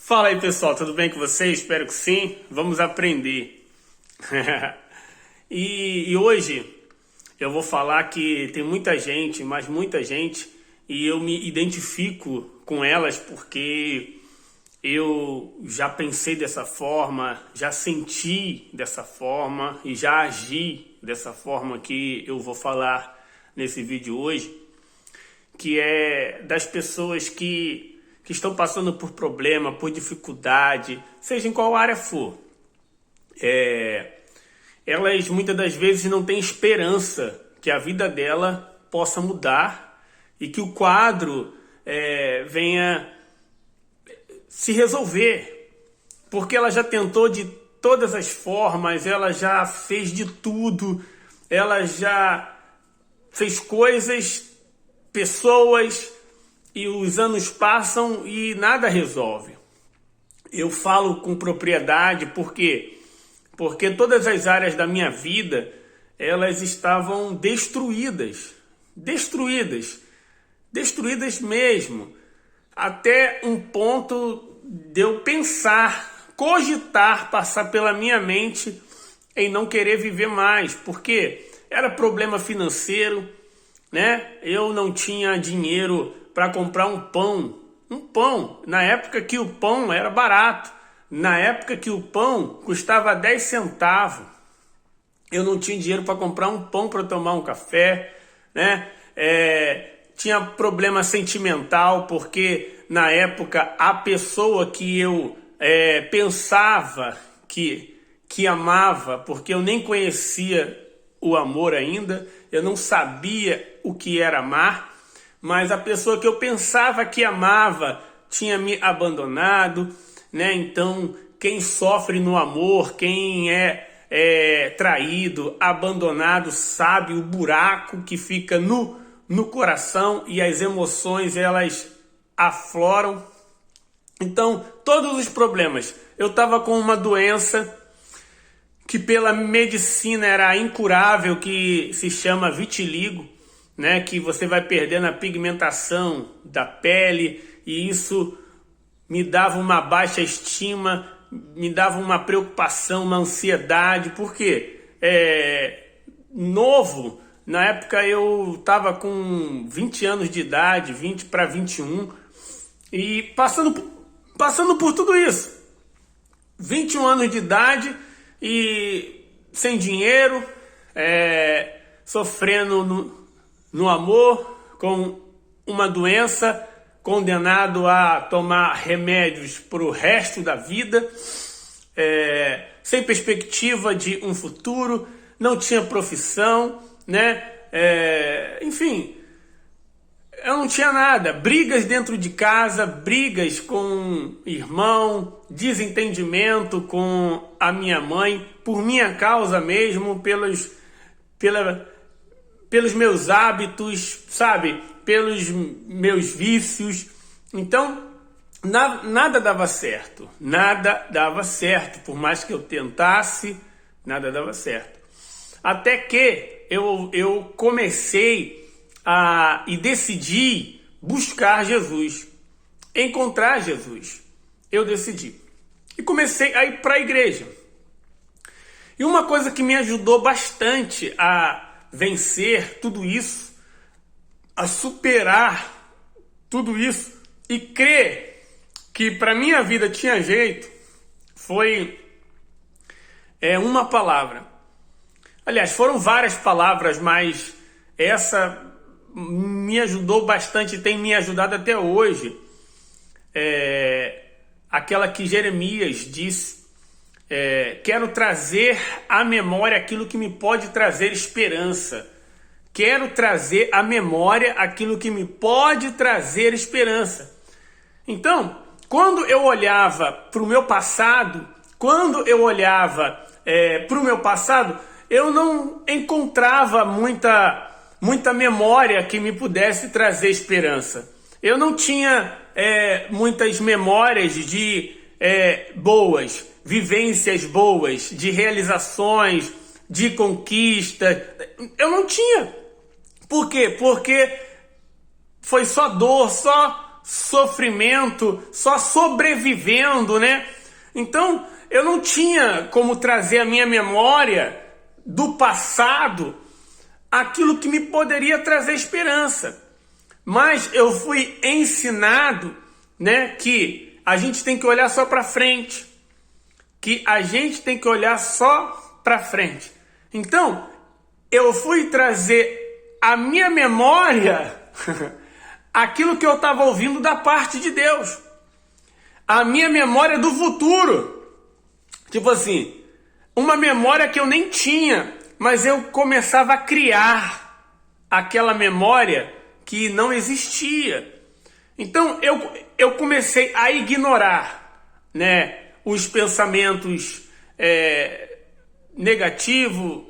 Fala aí, pessoal, tudo bem com vocês? Espero que sim. Vamos aprender. e hoje eu vou falar que tem muita gente, mas muita gente, e eu me identifico com elas porque eu já pensei dessa forma, já senti dessa forma e já agi dessa forma que eu vou falar nesse vídeo hoje, que é das pessoas que estão passando por problema, por dificuldade, seja em qual área for. Elas muitas das vezes não têm esperança que a vida dela possa mudar e que o quadro venha se resolver, porque ela já tentou de todas as formas, ela já fez de tudo, ela já fez coisas, pessoas, e os anos passam e nada resolve. Eu falo com propriedade porque todas as áreas da minha vida, elas estavam destruídas mesmo, até um ponto de eu pensar, cogitar, passar pela minha mente em não querer viver mais, porque era problema financeiro, né? Eu não tinha dinheiro para comprar um pão, na época que o pão era barato, na época que o pão custava 10 centavos, eu não tinha dinheiro para comprar um pão para tomar um café, né? Tinha problema sentimental, porque na época a pessoa que eu pensava que amava, porque eu nem conhecia o amor ainda, eu não sabia o que era amar, mas a pessoa que eu pensava que amava tinha me abandonado, né? Então, quem sofre no amor, quem é traído, abandonado, sabe o buraco que fica no coração, e as emoções, elas afloram. Então, todos os problemas. Eu estava com uma doença que pela medicina era incurável, que se chama vitiligo, né, que você vai perdendo a pigmentação da pele, e isso me dava uma baixa estima, me dava uma preocupação, uma ansiedade, porque novo, na época eu estava com 20 anos de idade, 20 para 21, e passando por tudo isso, 21 anos de idade e sem dinheiro, sofrendo no amor, com uma doença, condenado a tomar remédios para o resto da vida, sem perspectiva de um futuro, não tinha profissão, né? Enfim, eu não tinha nada. Brigas dentro de casa, brigas com irmão, desentendimento com a minha mãe, por minha causa mesmo, pelos meus hábitos, sabe? Pelos meus vícios. Então, nada dava certo. Nada dava certo. Por mais que eu tentasse, nada dava certo. Até que eu comecei e decidi buscar Jesus. Encontrar Jesus. Eu decidi. E comecei a ir para a igreja. E uma coisa que me ajudou bastante a vencer tudo isso, a superar tudo isso e crer que para minha vida tinha jeito, foi uma palavra. Aliás, foram várias palavras, mas essa me ajudou bastante e tem me ajudado até hoje. Aquela que Jeremias disse: quero trazer à memória aquilo que me pode trazer esperança. Quero trazer à memória aquilo que me pode trazer esperança. Então, quando eu olhava para o meu passado, eu não encontrava muita memória que me pudesse trazer esperança. Eu não tinha muitas memórias de boas, vivências boas, de realizações, de conquista. Eu não tinha. Por quê? Porque foi só dor, só sofrimento, só sobrevivendo, né? Então, eu não tinha como trazer à minha memória do passado aquilo que me poderia trazer esperança. Mas eu fui ensinado, né, que a gente tem que olhar só para frente. Que a gente tem que olhar só para frente. Então, eu fui trazer à minha memória aquilo que eu estava ouvindo da parte de Deus. A minha memória do futuro. Tipo assim, uma memória que eu nem tinha, mas eu começava a criar aquela memória que não existia. Então eu comecei a ignorar, né, os pensamentos negativos,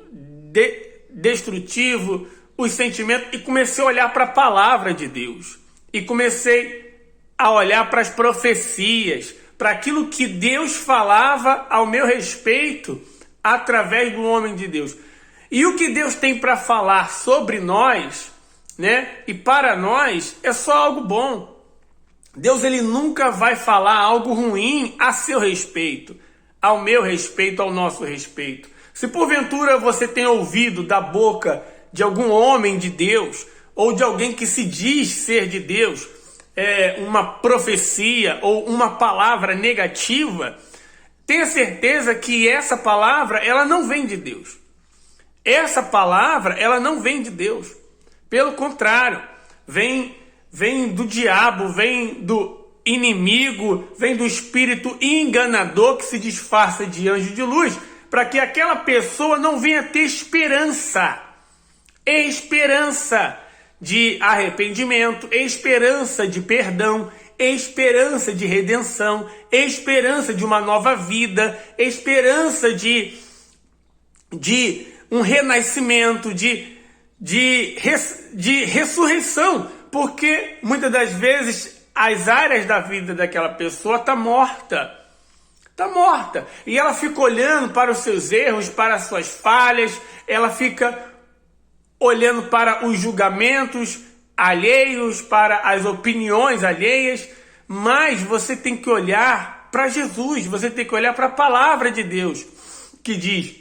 destrutivos, os sentimentos, e comecei a olhar para a palavra de Deus. E comecei a olhar para as profecias, para aquilo que Deus falava ao meu respeito através do homem de Deus. E o que Deus tem para falar sobre nós, né, e para nós, é só algo bom. Deus, ele nunca vai falar algo ruim a seu respeito, ao meu respeito, ao nosso respeito. Se porventura você tem ouvido da boca de algum homem de Deus, ou de alguém que se diz ser de Deus, uma profecia ou uma palavra negativa, tenha certeza que essa palavra, ela não vem de Deus. Essa palavra, ela não vem de Deus. Pelo contrário, vem do diabo, vem do inimigo, vem do espírito enganador que se disfarça de anjo de luz, para que aquela pessoa não venha ter esperança de arrependimento, esperança de perdão, esperança de redenção, esperança de uma nova vida, esperança de um renascimento, de ressurreição, porque muitas das vezes as áreas da vida daquela pessoa tá morta, e ela fica olhando para os seus erros, para as suas falhas, ela fica olhando para os julgamentos alheios, para as opiniões alheias, mas você tem que olhar para Jesus, você tem que olhar para a palavra de Deus, que diz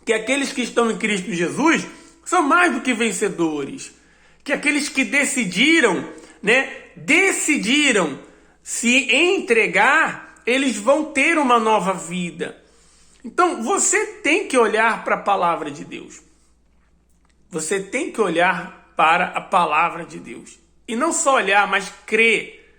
que aqueles que estão em Cristo Jesus são mais do que vencedores, que aqueles que decidiram se entregar, eles vão ter uma nova vida. Então você tem que olhar para a palavra de Deus. Você tem que olhar para a palavra de Deus. E não só olhar, mas crer.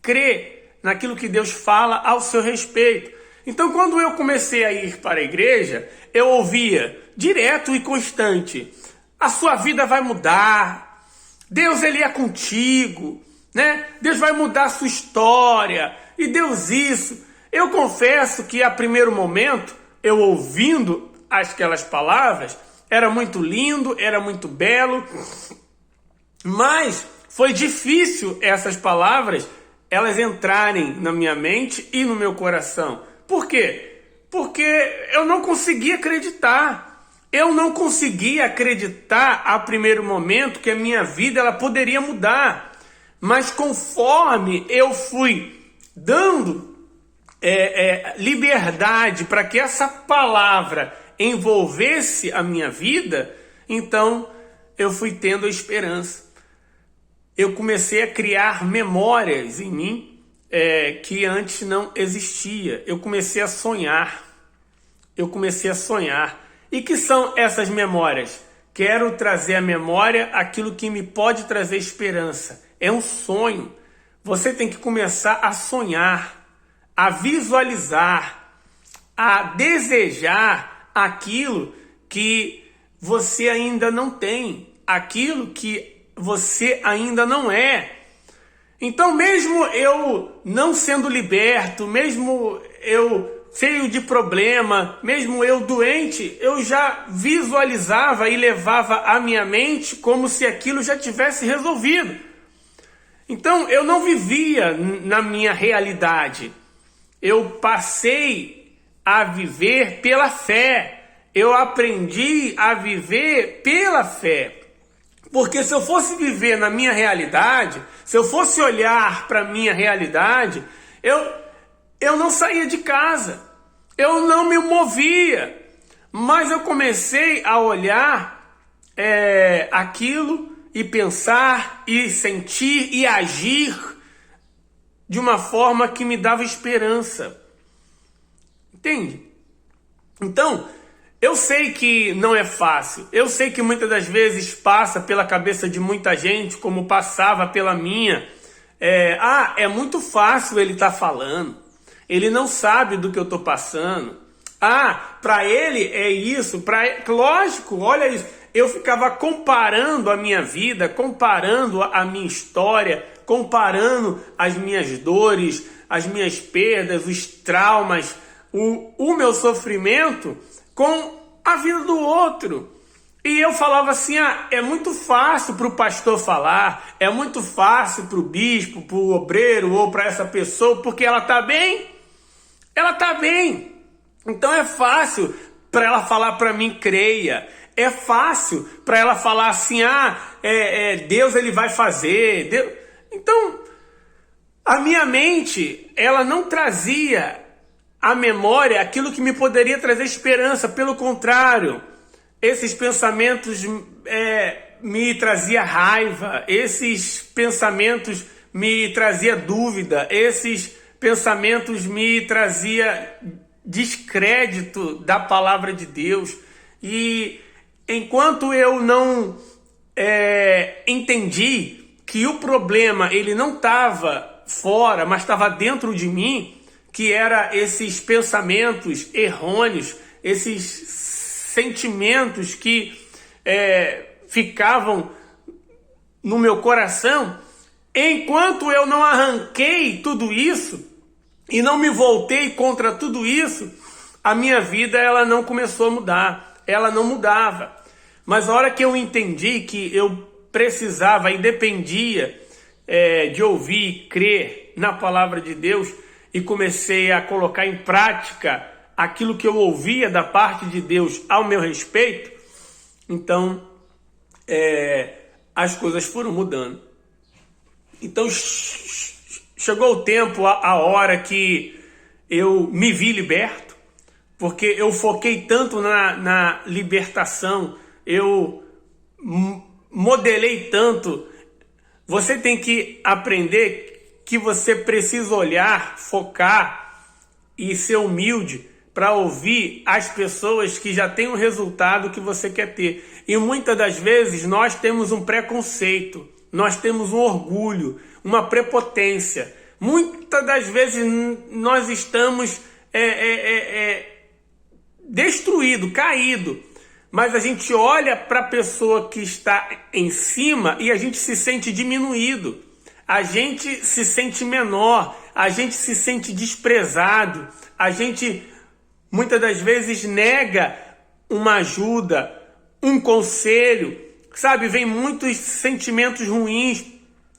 Crer naquilo que Deus fala ao seu respeito. Então, quando eu comecei a ir para a igreja, eu ouvia direto e constante: a sua vida vai mudar. Deus, ele é contigo, né? Deus vai mudar a sua história. E Deus isso. Eu confesso que a primeiro momento, eu ouvindo aquelas palavras, era muito lindo, era muito belo, mas foi difícil essas palavras, elas entrarem na minha mente e no meu coração. Por quê? Porque eu não conseguia acreditar. Eu não conseguia acreditar a primeiro momento que a minha vida ela poderia mudar. Mas conforme eu fui dando liberdade para que essa palavra envolvesse a minha vida, então eu fui tendo a esperança. Eu comecei a criar memórias em mim que antes não existia. Eu comecei a sonhar. E que são essas memórias? Quero trazer à memória aquilo que me pode trazer esperança. É um sonho. Você tem que começar a sonhar, a visualizar, a desejar aquilo que você ainda não tem, aquilo que você ainda não é. Então, mesmo eu não sendo liberto, mesmo eu cheio de problema, mesmo eu doente, eu já visualizava e levava a minha mente como se aquilo já tivesse resolvido. Então, eu não vivia na minha realidade. Eu passei a viver pela fé. Eu aprendi a viver pela fé. Porque se eu fosse viver na minha realidade, se eu fosse olhar para a minha realidade, eu não saía de casa, eu não me movia. Mas eu comecei a olhar aquilo e pensar e sentir e agir de uma forma que me dava esperança. Entende? Então, eu sei que não é fácil. Eu sei que muitas das vezes passa pela cabeça de muita gente, como passava pela minha. É muito fácil ele estar falando. Ele não sabe do que eu estou passando. Para ele é isso. Lógico, olha isso. Eu ficava comparando a minha vida, comparando a minha história, comparando as minhas dores, as minhas perdas, os traumas, o meu sofrimento com a vida do outro. E eu falava assim, é muito fácil para o pastor falar, é muito fácil para o bispo, para o obreiro ou para essa pessoa, porque ela está bem. Ela está bem. Então é fácil para ela falar para mim, creia. É fácil para ela falar assim, Deus ele vai fazer. Deus... Então, a minha mente, ela não trazia à memória aquilo que me poderia trazer esperança. Pelo contrário, esses pensamentos me trazia raiva, esses pensamentos me trazia dúvida, esses pensamentos me trazia descrédito da palavra de Deus. E enquanto eu não entendi que o problema ele não estava fora, mas estava dentro de mim, que era esses pensamentos errôneos, esses sentimentos que ficavam no meu coração, enquanto eu não arranquei tudo isso e não me voltei contra tudo isso, a minha vida ela não começou a mudar, ela não mudava. Mas a hora que eu entendi que eu precisava e dependia de ouvir e crer na palavra de Deus, e comecei a colocar em prática aquilo que eu ouvia da parte de Deus ao meu respeito, então as coisas foram mudando. Então chegou o tempo, a hora que eu me vi liberto, porque eu foquei tanto na libertação, eu modelei tanto. Você tem que aprender que você precisa olhar, focar e ser humilde para ouvir as pessoas que já têm o resultado que você quer ter. E muitas das vezes nós temos um preconceito, nós temos um orgulho, uma prepotência. Muitas das vezes nós estamos destruído, caído. Mas a gente olha para a pessoa que está em cima e a gente se sente diminuído. A gente se sente menor, a gente se sente desprezado, a gente muitas das vezes nega uma ajuda, um conselho, sabe? Vem muitos sentimentos ruins,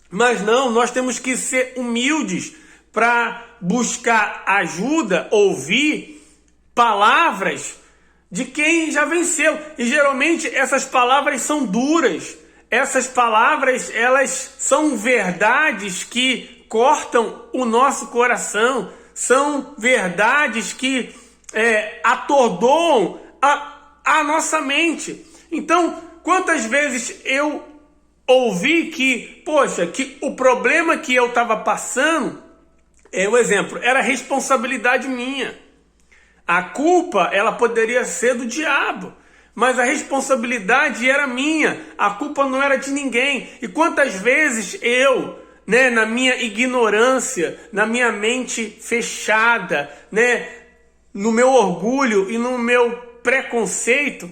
mas não, nós temos que ser humildes para buscar ajuda, ouvir palavras de quem já venceu. E geralmente essas palavras são duras. Essas palavras, elas são verdades que cortam o nosso coração, são verdades que atordoam a nossa mente. Então, quantas vezes eu ouvi que o problema que eu estava passando, o exemplo, era responsabilidade minha. A culpa, ela poderia ser do diabo. Mas a responsabilidade era minha, a culpa não era de ninguém. E quantas vezes eu, na minha ignorância, na minha mente fechada, no meu orgulho e no meu preconceito,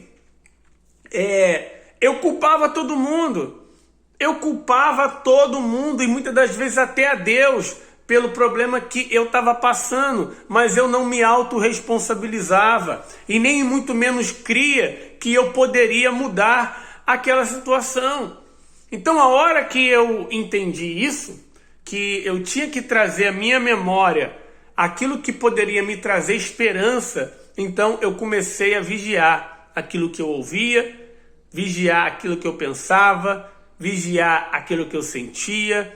eu culpava todo mundo. Eu culpava todo mundo e muitas das vezes até a Deus pelo problema que eu estava passando, mas eu não me autorresponsabilizava e nem muito menos cria que eu poderia mudar aquela situação. Então a hora que eu entendi isso, que eu tinha que trazer à minha memória aquilo que poderia me trazer esperança, então eu comecei a vigiar aquilo que eu ouvia, vigiar aquilo que eu pensava, vigiar aquilo que eu sentia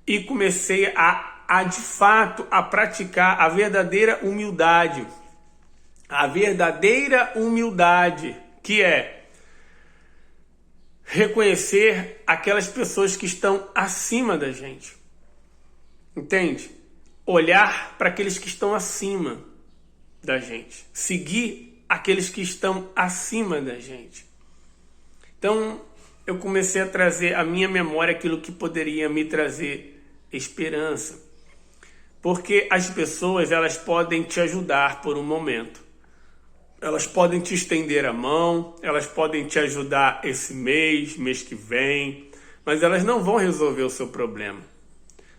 e comecei a de fato a praticar a verdadeira humildade. A verdadeira humildade, que é reconhecer aquelas pessoas que estão acima da gente. Entende? Olhar para aqueles que estão acima da gente. Seguir aqueles que estão acima da gente. Então, eu comecei a trazer à minha memória aquilo que poderia me trazer esperança. Porque as pessoas, elas podem te ajudar por um momento. Elas podem te estender a mão, elas podem te ajudar esse mês, mês que vem, mas elas não vão resolver o seu problema.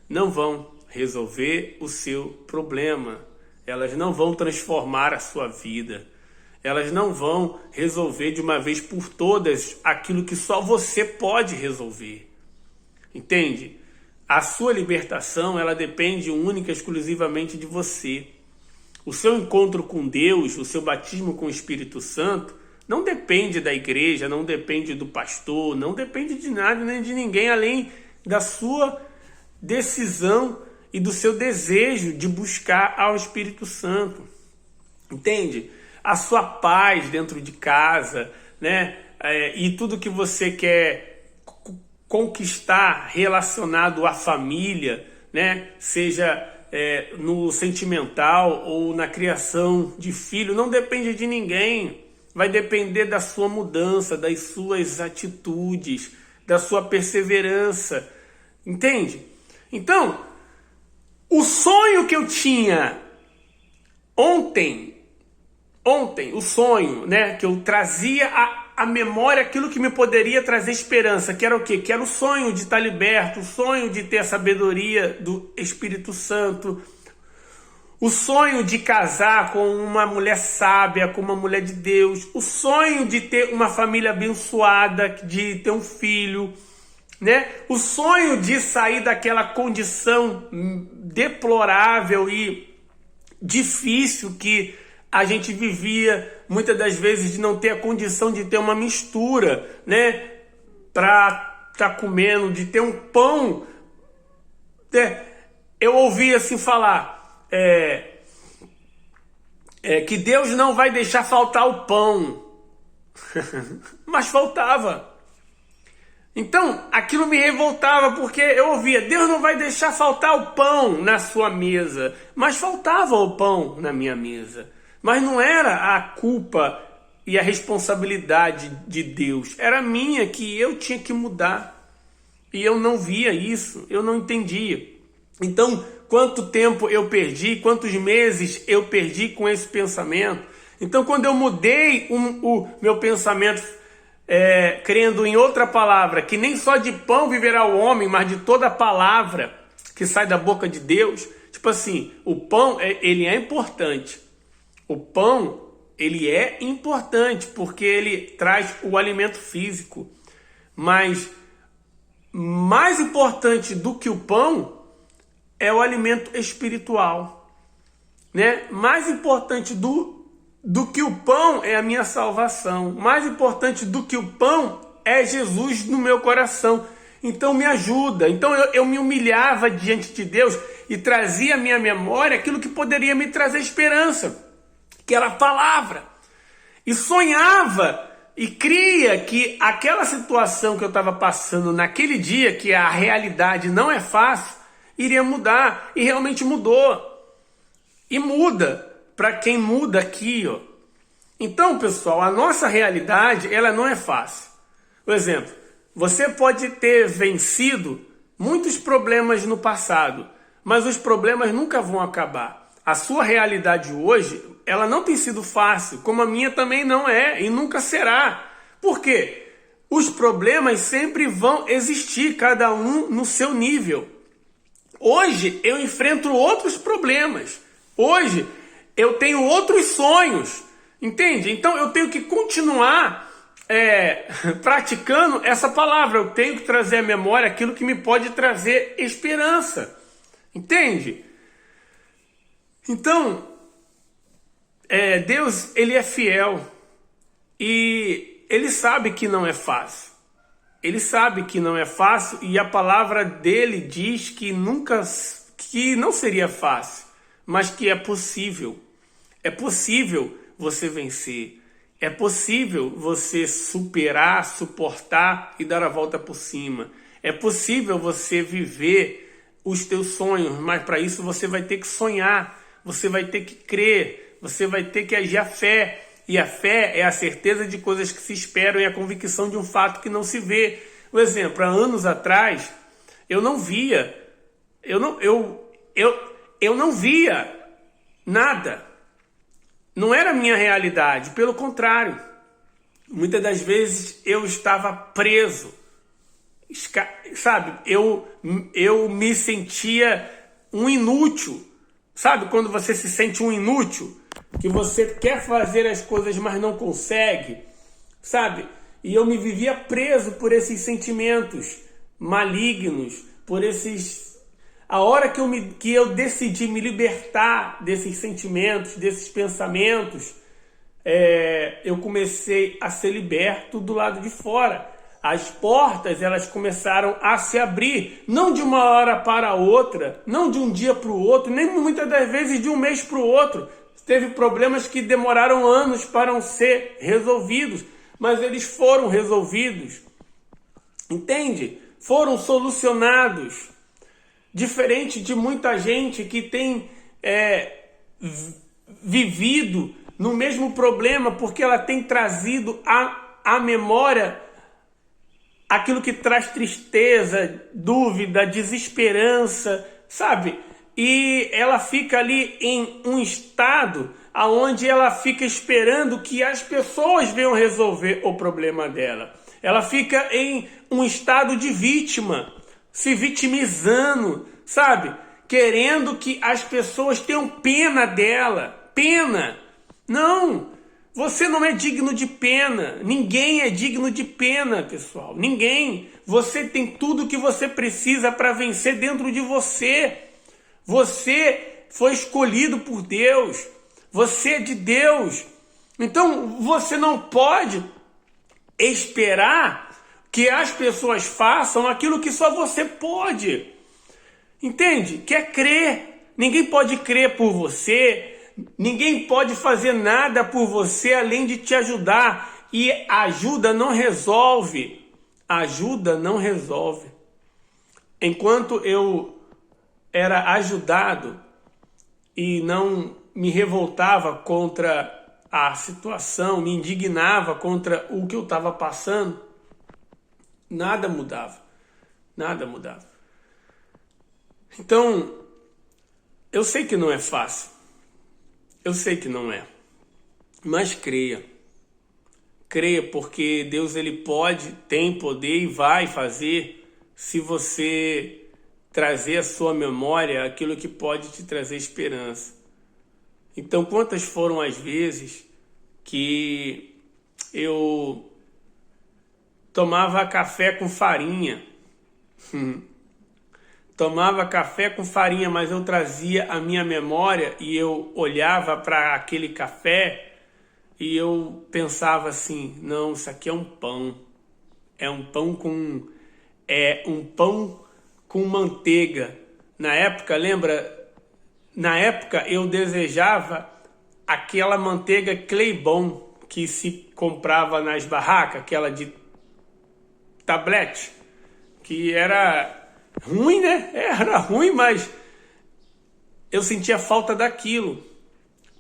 Não vão resolver o seu problema. Elas não vão transformar a sua vida. Elas não vão resolver de uma vez por todas aquilo que só você pode resolver. Entende? A sua libertação, ela depende única e exclusivamente de você. O seu encontro com Deus, o seu batismo com o Espírito Santo, não depende da igreja, não depende do pastor, não depende de nada nem de ninguém, além da sua decisão e do seu desejo de buscar ao Espírito Santo. Entende? A sua paz dentro de casa, né? E tudo que você quer conquistar relacionado à família, né? Seja no sentimental ou na criação de filho, não depende de ninguém. Vai depender da sua mudança, das suas atitudes, da sua perseverança. Entende? Então, o sonho que eu tinha ontem, o sonho, né, que eu trazia a memória, aquilo que me poderia trazer esperança, que era o quê? Que era o sonho de estar liberto, o sonho de ter a sabedoria do Espírito Santo, o sonho de casar com uma mulher sábia, com uma mulher de Deus, o sonho de ter uma família abençoada, de ter um filho, né? O sonho de sair daquela condição deplorável e difícil que a gente vivia, muitas das vezes, de não ter a condição de ter uma mistura, né? Para estar comendo, de ter um pão. Eu ouvi assim falar, que Deus não vai deixar faltar o pão. Mas faltava. Então, aquilo me revoltava, porque eu ouvia, Deus não vai deixar faltar o pão na sua mesa. Mas faltava o pão na minha mesa. Mas não era a culpa e a responsabilidade de Deus. Era minha, que eu tinha que mudar. E eu não via isso, eu não entendia. Então, quanto tempo eu perdi, quantos meses eu perdi com esse pensamento. Então, quando eu mudei o meu pensamento, crendo em outra palavra, que nem só de pão viverá o homem, mas de toda palavra que sai da boca de Deus. Tipo assim, o pão, ele é importante. O pão, ele é importante porque ele traz o alimento físico. Mas mais importante do que o pão é o alimento espiritual, né? Mais importante do que o pão é a minha salvação. Mais importante do que o pão é Jesus no meu coração. Então me ajuda. Então eu me humilhava diante de Deus e trazia à minha memória aquilo que poderia me trazer esperança, que era a palavra. E sonhava e cria que aquela situação que eu estava passando naquele dia, que a realidade não é fácil, iria mudar. E realmente mudou. E muda para quem muda aqui, ó. Então, pessoal, a nossa realidade, ela não é fácil. Por exemplo, você pode ter vencido muitos problemas no passado, mas os problemas nunca vão acabar. A sua realidade hoje, ela não tem sido fácil, como a minha também não é e nunca será. Por quê? Os problemas sempre vão existir, cada um no seu nível. Hoje eu enfrento outros problemas. Hoje eu tenho outros sonhos. Entende? Então eu tenho que continuar praticando essa palavra. Eu tenho que trazer à memória aquilo que me pode trazer esperança. Entende? Então, Deus, ele é fiel e ele sabe que não é fácil. ele sabe que não é fácil e a palavra dele diz que que não seria fácil, mas que é possível. É possível você vencer. É possível você superar, suportar e dar a volta por cima. É possível você viver os teus sonhos, mas para isso você vai ter que sonhar, você vai ter que crer, você vai ter que agir a fé. E a fé é a certeza de coisas que se esperam e a convicção de um fato que não se vê. Por exemplo, há anos atrás, eu não via nada. Não era a minha realidade, pelo contrário. Muitas das vezes eu estava preso, sabe? Eu me sentia um inútil. Sabe quando você se sente um inútil? Que você quer fazer as coisas, mas não consegue, sabe? E eu me vivia preso por esses sentimentos malignos, por esses... A hora que eu decidi me libertar desses sentimentos, desses pensamentos, eu comecei a ser liberto do lado de fora. As portas, elas começaram a se abrir, não de uma hora para outra, não de um dia para o outro, nem muitas das vezes de um mês para o outro. Teve problemas que demoraram anos para ser resolvidos, mas eles foram resolvidos, entende? Foram solucionados. Diferente de muita gente que tem vivido no mesmo problema porque ela tem trazido à memória aquilo que traz tristeza, dúvida, desesperança, sabe? E ela fica ali em um estado onde ela fica esperando que as pessoas venham resolver o problema dela. Ela fica em um estado de vítima, se vitimizando, sabe? Querendo que as pessoas tenham pena dela. Pena! Não! Você não é digno de pena. Ninguém é digno de pena, pessoal. Ninguém. Você tem tudo o que você precisa para vencer dentro de você. Você foi escolhido por Deus. Você é de Deus. Então você não pode esperar que as pessoas façam aquilo que só você pode. Entende? Que é crer. Ninguém pode crer por você. Ninguém pode fazer nada por você além de te ajudar. E ajuda não resolve. Ajuda não resolve. Enquanto eu era ajudado e não me revoltava contra a situação, me indignava contra o que eu estava passando, nada mudava. Nada mudava. Então, eu sei que não é fácil. Eu sei que não é. Mas creia. Creia, porque Deus ele pode, tem poder e vai fazer se você trazer à sua memória aquilo que pode te trazer esperança. Então, quantas foram as vezes que eu tomava café com farinha? Tomava café com farinha, mas eu trazia a minha memória e eu olhava para aquele café e eu pensava assim, não, isso aqui é um pão. É um pão com manteiga. Na época, lembra? Na época eu desejava aquela manteiga Claybon que se comprava nas barracas, aquela de tablete, que era ruim, né? Era ruim, mas eu sentia falta daquilo,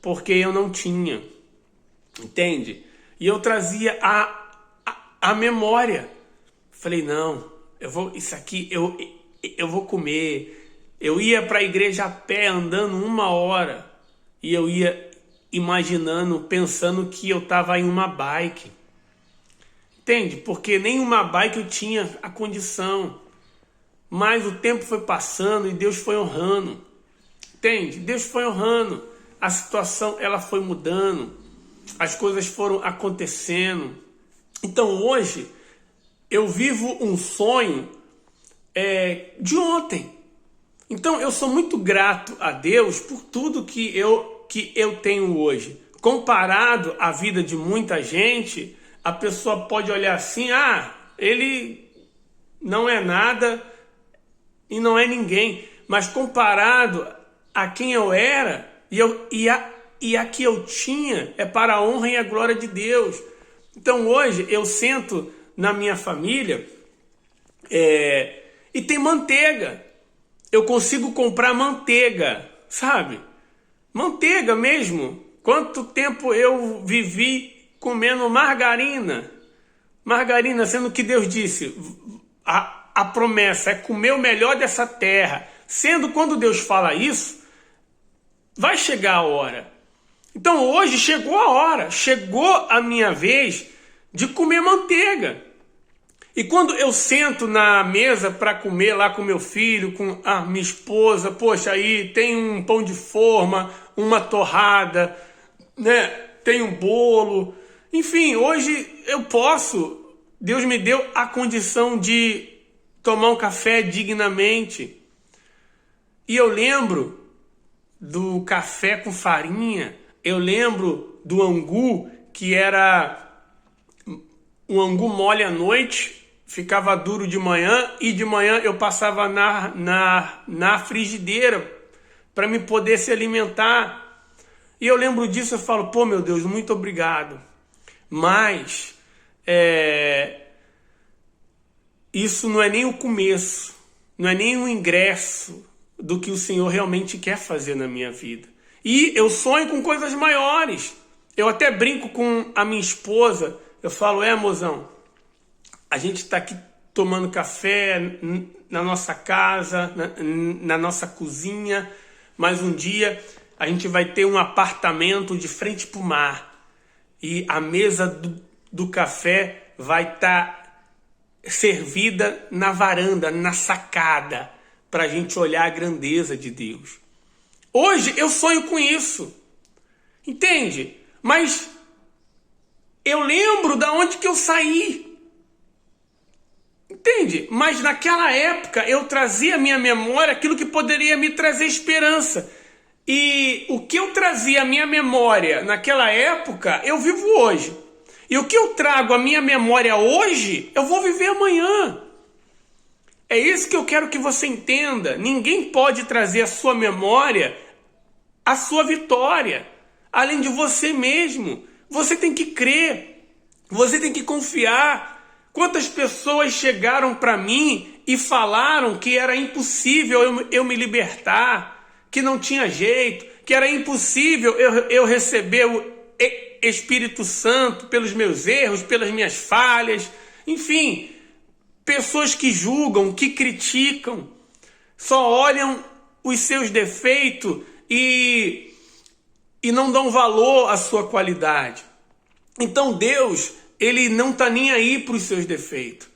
porque eu não tinha, entende? E eu trazia a memória. Falei, não, isso aqui eu vou comer. Eu ia para a igreja a pé, andando 1 hora, e eu ia imaginando, pensando que eu estava em uma bike. Entende? Porque nenhuma bike eu tinha a condição. Mas o tempo foi passando e Deus foi honrando. Entende? Deus foi honrando. A situação ela foi mudando. As coisas foram acontecendo. Então hoje eu vivo um sonho de ontem. Então eu sou muito grato a Deus por tudo que eu tenho hoje. Comparado à vida de muita gente, a pessoa pode olhar assim, ele não é nada e não é ninguém, mas comparado a quem eu era e a que eu tinha, é para a honra e a glória de Deus. Então hoje eu sento na minha família e tem manteiga. Eu consigo comprar manteiga, sabe? Manteiga mesmo. Quanto tempo eu vivi comendo margarina? Margarina, sendo que Deus disse, a promessa é comer o melhor dessa terra. Sendo quando Deus fala isso, vai chegar a hora. Então hoje chegou a hora, chegou a minha vez de comer manteiga. E quando eu sento na mesa para comer lá com meu filho, com a minha esposa, poxa, aí tem um pão de forma, uma torrada, né? Tem um bolo. Enfim, hoje eu posso, Deus me deu a condição de tomar um café dignamente. E eu lembro do café com farinha, eu lembro do angu, que era um angu mole à noite, ficava duro de manhã, e de manhã eu passava na frigideira para me poder se alimentar. E eu lembro disso, eu falo, pô, meu Deus, muito obrigado. Mas isso não é nem o começo, não é nem o ingresso do que o Senhor realmente quer fazer na minha vida. E eu sonho com coisas maiores. Eu até brinco com a minha esposa, eu falo, mozão, a gente está aqui tomando café na nossa casa, na nossa cozinha, mas um dia a gente vai ter um apartamento de frente para o mar. E a mesa do café vai estar servida na varanda, na sacada, para a gente olhar a grandeza de Deus. Hoje eu sonho com isso, entende? Mas eu lembro da onde que eu saí, entende? Mas naquela época eu trazia à minha memória aquilo que poderia me trazer esperança. E o que eu trazia à minha memória naquela época, eu vivo hoje. E o que eu trago à minha memória hoje, eu vou viver amanhã. É isso que eu quero que você entenda. Ninguém pode trazer à sua memória a sua vitória, além de você mesmo. Você tem que crer, você tem que confiar. Quantas pessoas chegaram para mim e falaram que era impossível eu me libertar, que não tinha jeito, que era impossível eu receber o Espírito Santo pelos meus erros, pelas minhas falhas, enfim, pessoas que julgam, que criticam, só olham os seus defeitos e não dão valor à sua qualidade. Então Deus, Ele não está nem aí para os seus defeitos.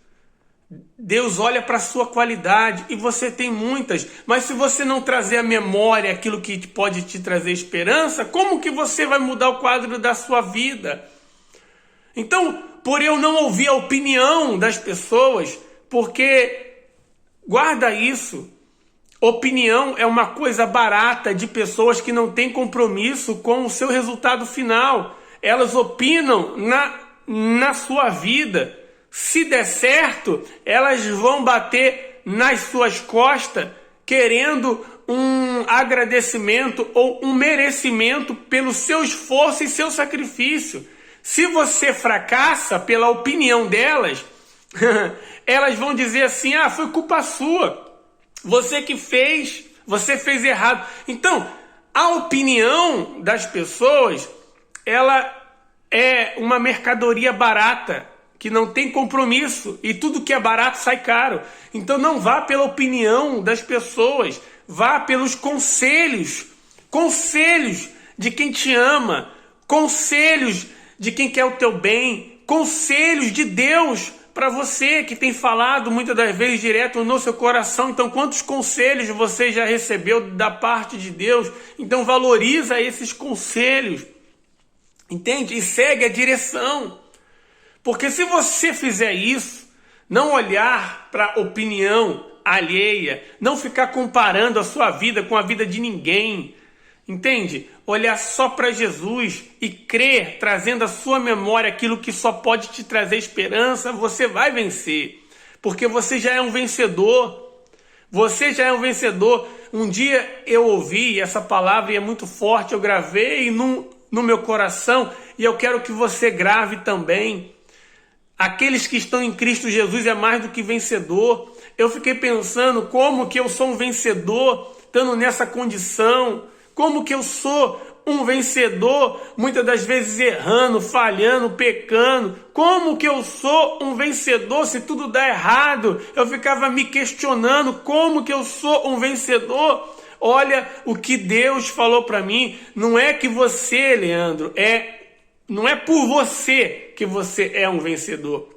Deus olha para a sua qualidade, e você tem muitas, mas se você não trazer à memória aquilo que pode te trazer esperança, como que você vai mudar o quadro da sua vida? Então, por eu não ouvir a opinião das pessoas, porque, guarda isso, opinião é uma coisa barata de pessoas que não têm compromisso com o seu resultado final. Elas opinam na sua vida. Se der certo, elas vão bater nas suas costas, querendo um agradecimento ou um merecimento pelo seu esforço e seu sacrifício. Se você fracassa pela opinião delas, elas vão dizer assim, foi culpa sua. Você que fez, você fez errado. Então, a opinião das pessoas, ela é uma mercadoria barata, que não tem compromisso, e tudo que é barato sai caro. Então não vá pela opinião das pessoas, vá pelos conselhos de quem te ama, conselhos de quem quer o teu bem, conselhos de Deus para você, que tem falado muitas das vezes direto no seu coração. Então quantos conselhos você já recebeu da parte de Deus? Então valoriza esses conselhos, entende? E segue a direção. Porque se você fizer isso, não olhar para a opinião alheia, não ficar comparando a sua vida com a vida de ninguém, entende? Olhar só para Jesus e crer, trazendo à sua memória aquilo que só pode te trazer esperança, você vai vencer. porque você já é um vencedor. Você já é um vencedor. Um dia eu ouvi essa palavra e é muito forte, eu gravei no meu coração e eu quero que você grave também. Aqueles que estão em Cristo Jesus é mais do que vencedor. Eu fiquei pensando como que eu sou um vencedor, estando nessa condição. Como que eu sou um vencedor, muitas das vezes errando, falhando, pecando. Como que eu sou um vencedor se tudo dá errado? Eu ficava me questionando como que eu sou um vencedor. Olha o que Deus falou para mim. Não é que você, Leandro, não é por você que você é um vencedor,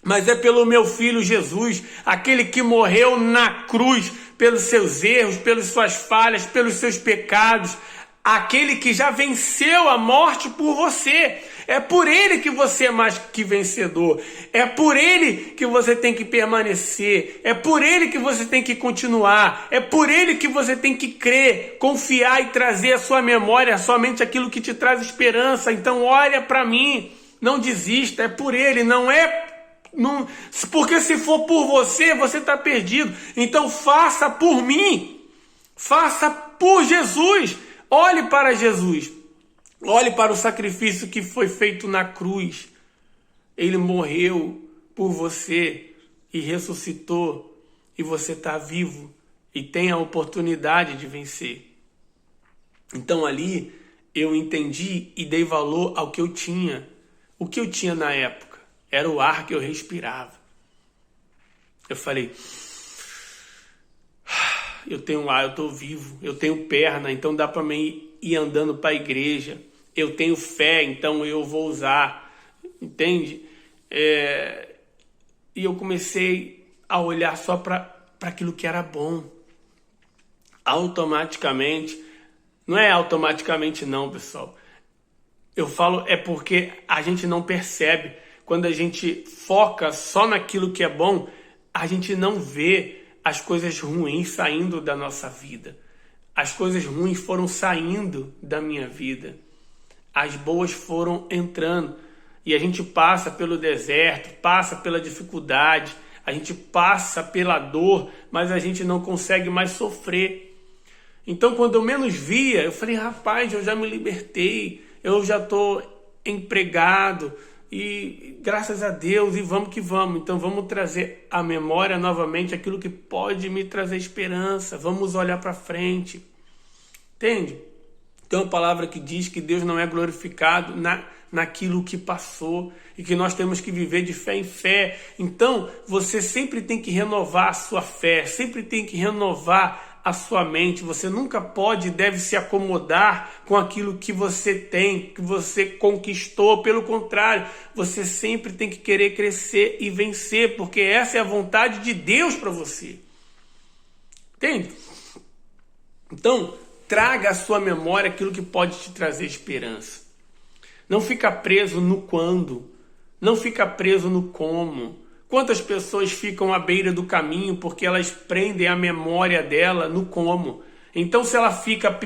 mas é pelo meu filho Jesus, aquele que morreu na cruz pelos seus erros, pelas suas falhas, pelos seus pecados, aquele que já venceu a morte por você. É por ele que você é mais que vencedor. É por ele que você tem que permanecer. É por ele que você tem que continuar. É por ele que você tem que crer, confiar e trazer à sua memória somente aquilo que te traz esperança. Então olha para mim, não desista. É por ele, porque se for por você, você está perdido. Então faça por mim. Faça por Jesus. Olhe para Jesus. Olhe para o sacrifício que foi feito na cruz. Ele morreu por você e ressuscitou. E você está vivo e tem a oportunidade de vencer. Então ali eu entendi e dei valor ao que eu tinha. O que eu tinha na época era o ar que eu respirava. Eu falei, eu tenho ar, eu estou vivo, eu tenho perna, então dá para mim ir andando para a igreja. Eu tenho fé, então eu vou usar, entende? E eu comecei a olhar só para aquilo que era bom. Automaticamente, não é automaticamente não, pessoal. Eu falo é porque a gente não percebe. Quando a gente foca só naquilo que é bom, a gente não vê as coisas ruins saindo da nossa vida. As coisas ruins foram saindo da minha vida. As boas foram entrando. E a gente passa pelo deserto, passa pela dificuldade, a gente passa pela dor, mas a gente não consegue mais sofrer. Então, quando eu menos via, eu falei, rapaz, eu já me libertei, eu já estou empregado, e graças a Deus, e vamos que vamos. Então vamos trazer à memória novamente aquilo que pode me trazer esperança. Vamos olhar para frente. Entende? Tem uma palavra que diz que Deus não é glorificado naquilo que passou e que nós temos que viver de fé em fé. Então você sempre tem que renovar a sua fé, sempre tem que renovar a sua mente. Você nunca pode e deve se acomodar com aquilo que você tem, que você conquistou. Pelo contrário, você sempre tem que querer crescer e vencer, porque essa é a vontade de Deus para você. Entende? Então, traga à sua memória aquilo que pode te trazer esperança. Não fica preso no quando, não fica preso no como. Quantas pessoas ficam à beira do caminho porque elas prendem a memória dela no como. Então, se ela fica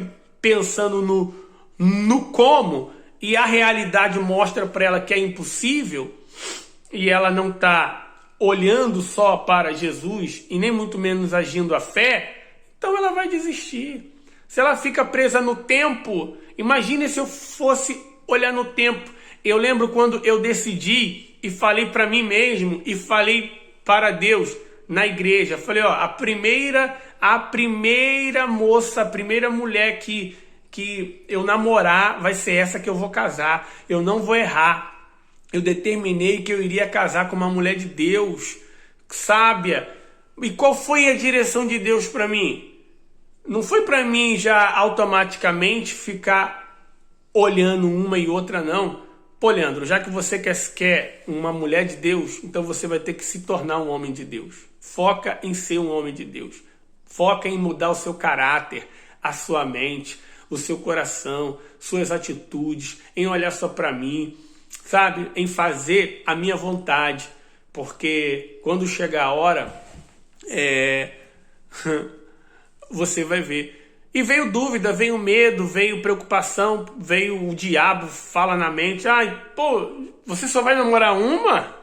pensando no como e a realidade mostra para ela que é impossível e ela não está olhando só para Jesus e nem muito menos agindo a fé, então ela vai desistir. Se ela fica presa no tempo, imagine se eu fosse olhar no tempo. Eu lembro quando eu decidi e falei para mim mesmo e falei para Deus na igreja. Falei, ó, a primeira moça, a primeira mulher que eu namorar vai ser essa que eu vou casar. Eu não vou errar. Eu determinei que eu iria casar com uma mulher de Deus, sábia. E qual foi a direção de Deus para mim? Não foi para mim já automaticamente ficar olhando uma e outra, não. Pô, Leandro, já que você quer uma mulher de Deus, então você vai ter que se tornar um homem de Deus. Foca em ser um homem de Deus. Foca em mudar o seu caráter, a sua mente, o seu coração, suas atitudes, em olhar só para mim, sabe? Em fazer a minha vontade. Porque quando chegar a hora, você vai ver. E veio dúvida, veio medo, veio preocupação, veio o diabo, fala na mente, ai, pô, você só vai namorar uma?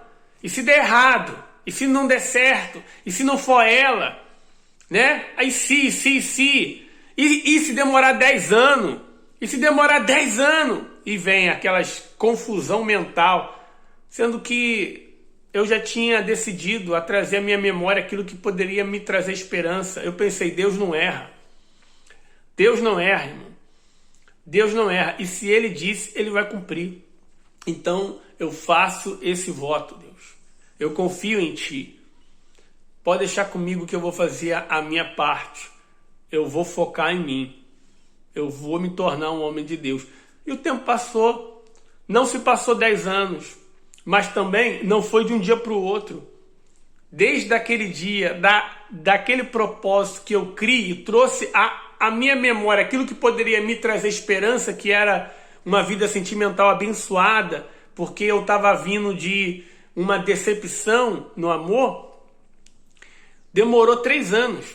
E se der errado? E se não der certo? E se não for ela? Né? Aí se. E se demorar 10 anos? E se demorar 10 anos? E vem aquelas confusão mental, sendo que eu já tinha decidido a trazer à minha memória aquilo que poderia me trazer esperança. Eu pensei, Deus não erra. Deus não erra, irmão. Deus não erra. E se Ele disse, Ele vai cumprir. Então eu faço esse voto, Deus. Eu confio em Ti. Pode deixar comigo que eu vou fazer a minha parte. Eu vou focar em mim. Eu vou me tornar um homem de Deus. E o tempo passou. Não se passou 10 anos. Mas também não foi de um dia para o outro. Desde aquele dia, daquele propósito que eu criei e trouxe a minha memória, aquilo que poderia me trazer esperança, que era uma vida sentimental abençoada, porque eu estava vindo de uma decepção no amor, demorou 3 anos.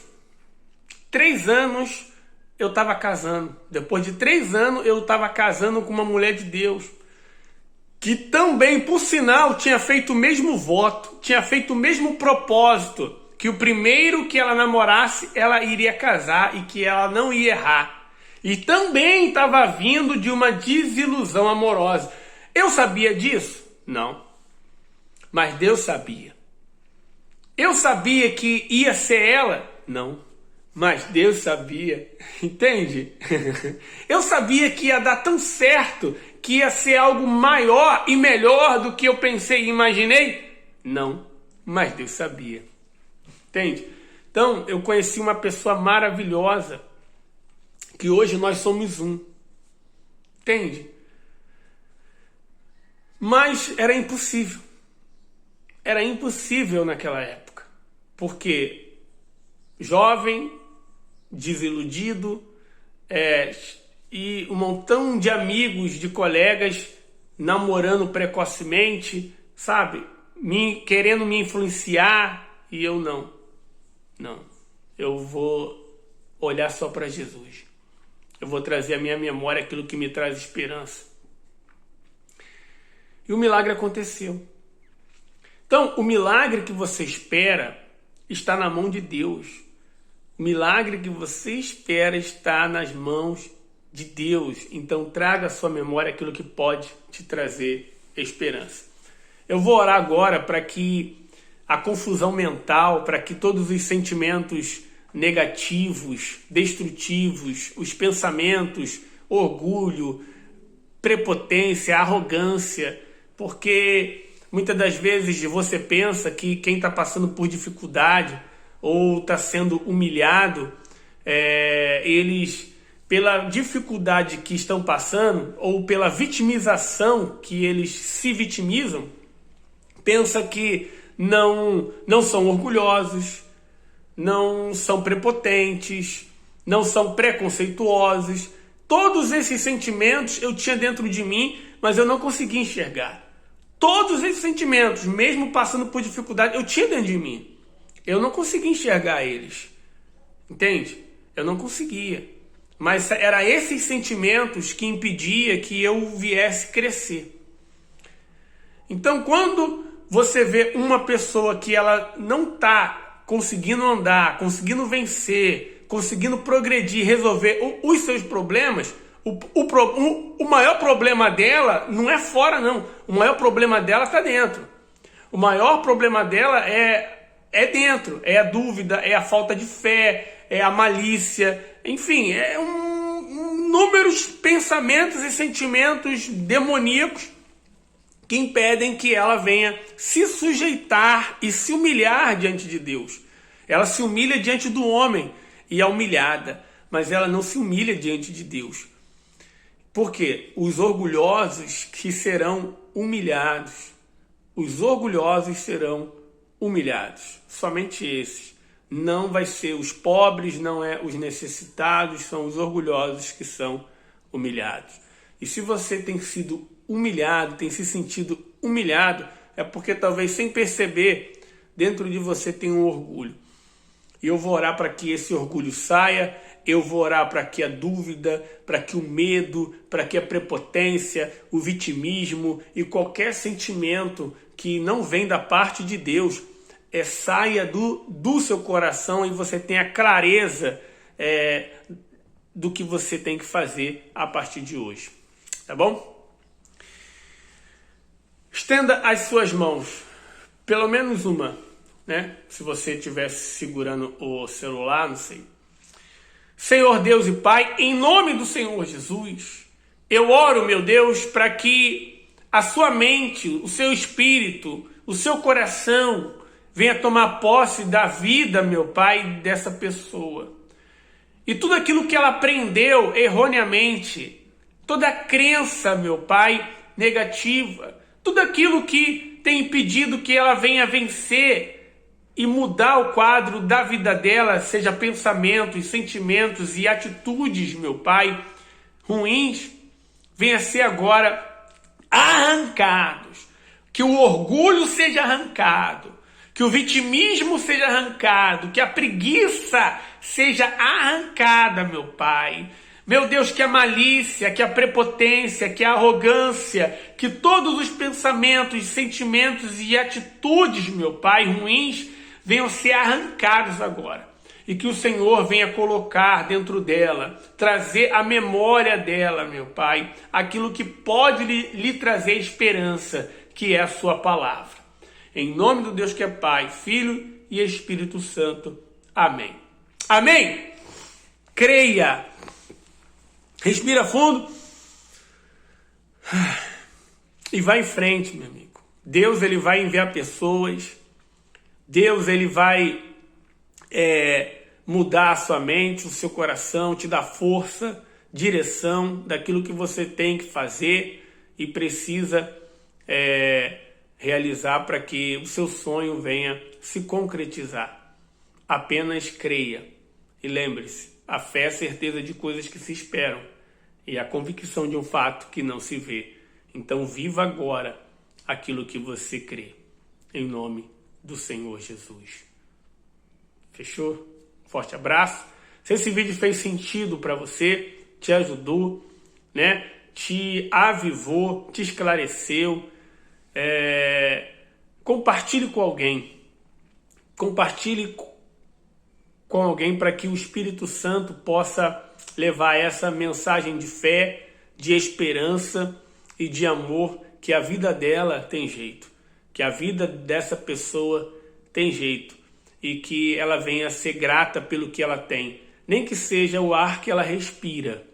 3 anos eu estava casando. Depois de 3 anos eu estava casando com uma mulher de Deus, que também, por sinal, tinha feito o mesmo voto, tinha feito o mesmo propósito, que o primeiro que ela namorasse, ela iria casar e que ela não ia errar. E também estava vindo de uma desilusão amorosa. Eu sabia disso? Não. Mas Deus sabia. Eu sabia que ia ser ela? Não. Mas Deus sabia. Entende? Eu sabia que ia dar tão certo, que ia ser algo maior e melhor do que eu pensei e imaginei? Não. Mas Deus sabia. Entende? Então, eu conheci uma pessoa maravilhosa, que hoje nós somos um. Entende? Mas era impossível. Era impossível naquela época. Porque jovem, desiludido, e um montão de amigos, de colegas namorando precocemente, sabe? Querendo me influenciar, e eu não. Não. Eu vou olhar só para Jesus. Eu vou trazer à minha memória aquilo que me traz esperança. E o milagre aconteceu. Então, o milagre que você espera está na mão de Deus. O milagre que você espera está nas mãos de Deus. Então, traga à sua memória aquilo que pode te trazer esperança. Eu vou orar agora para que a confusão mental, para que todos os sentimentos negativos, destrutivos, os pensamentos, orgulho, prepotência, arrogância, porque muitas das vezes você pensa que quem está passando por dificuldade ou está sendo humilhado, eles, pela dificuldade que estão passando ou pela vitimização que eles se vitimizam, pensa que não são orgulhosos, não são prepotentes, não são preconceituosos. Todos esses sentimentos eu tinha dentro de mim, mas eu não conseguia enxergar. Todos esses sentimentos, mesmo passando por dificuldade, eu tinha dentro de mim. Eu não conseguia enxergar eles. Entende? Eu não conseguia. Mas eram esses sentimentos que impediam que eu viesse crescer. Então, quando você vê uma pessoa que ela não está conseguindo andar, conseguindo vencer, conseguindo progredir, resolver os seus problemas, o maior problema dela não é fora, não. O maior problema dela está dentro. O maior problema dela é dentro. É a dúvida, é a falta de fé, é a malícia. Enfim, inúmeros pensamentos e sentimentos demoníacos que impedem que ela venha se sujeitar e se humilhar diante de Deus. Ela se humilha diante do homem e é humilhada, mas ela não se humilha diante de Deus. Por quê? Os orgulhosos que serão humilhados. Os orgulhosos serão humilhados. Somente esses. Não vai ser os pobres, não é os necessitados, são os orgulhosos que são humilhados. E se você tem sido humilhado, tem se sentido humilhado, é porque talvez sem perceber, dentro de você tem um orgulho. E eu vou orar para que esse orgulho saia, eu vou orar para que a dúvida, para que o medo, para que a prepotência, o vitimismo e qualquer sentimento que não vem da parte de Deus saia do seu coração e você tenha clareza do que você tem que fazer a partir de hoje, tá bom? Estenda as suas mãos, pelo menos uma, né? Se você estivesse segurando o celular, não sei. Senhor Deus e Pai, em nome do Senhor Jesus, eu oro, meu Deus, para que a sua mente, o seu espírito, o seu coração venha tomar posse da vida, meu Pai, dessa pessoa. E tudo aquilo que ela aprendeu erroneamente, toda a crença, meu Pai, negativa, tudo aquilo que tem impedido que ela venha vencer e mudar o quadro da vida dela, seja pensamentos, sentimentos e atitudes, meu Pai, ruins, venha ser agora arrancados. Que o orgulho seja arrancado, que o vitimismo seja arrancado, que a preguiça seja arrancada, meu Pai. Meu Deus, que a malícia, que a prepotência, que a arrogância, que todos os pensamentos, sentimentos e atitudes, meu Pai, ruins, venham ser arrancados agora. E que o Senhor venha colocar dentro dela, trazer a memória dela, meu Pai, aquilo que pode lhe trazer esperança, que é a sua palavra. Em nome do Deus que é Pai, Filho e Espírito Santo. Amém. Amém? Creia. Respira fundo e vai em frente, meu amigo. Deus, ele vai enviar pessoas. Deus, ele vai mudar a sua mente, o seu coração, te dar força, direção daquilo que você tem que fazer e precisa realizar para que o seu sonho venha se concretizar. Apenas creia. E lembre-se, a fé é a certeza de coisas que se esperam e a convicção de um fato que não se vê. Então viva agora aquilo que você crê. Em nome do Senhor Jesus. Fechou? Forte abraço. Se esse vídeo fez sentido para você, te ajudou, né? Te avivou, te esclareceu, compartilhe com alguém. Compartilhe com alguém para que o Espírito Santo possa levar essa mensagem de fé, de esperança e de amor, que a vida dela tem jeito, que a vida dessa pessoa tem jeito e que ela venha ser grata pelo que ela tem, nem que seja o ar que ela respira,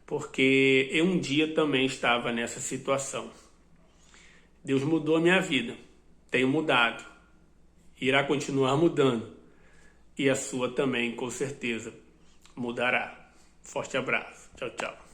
porque eu um dia também estava nessa situação. Deus mudou a minha vida, tenho mudado, irá continuar mudando. E a sua também, com certeza, mudará. Forte abraço. Tchau, tchau.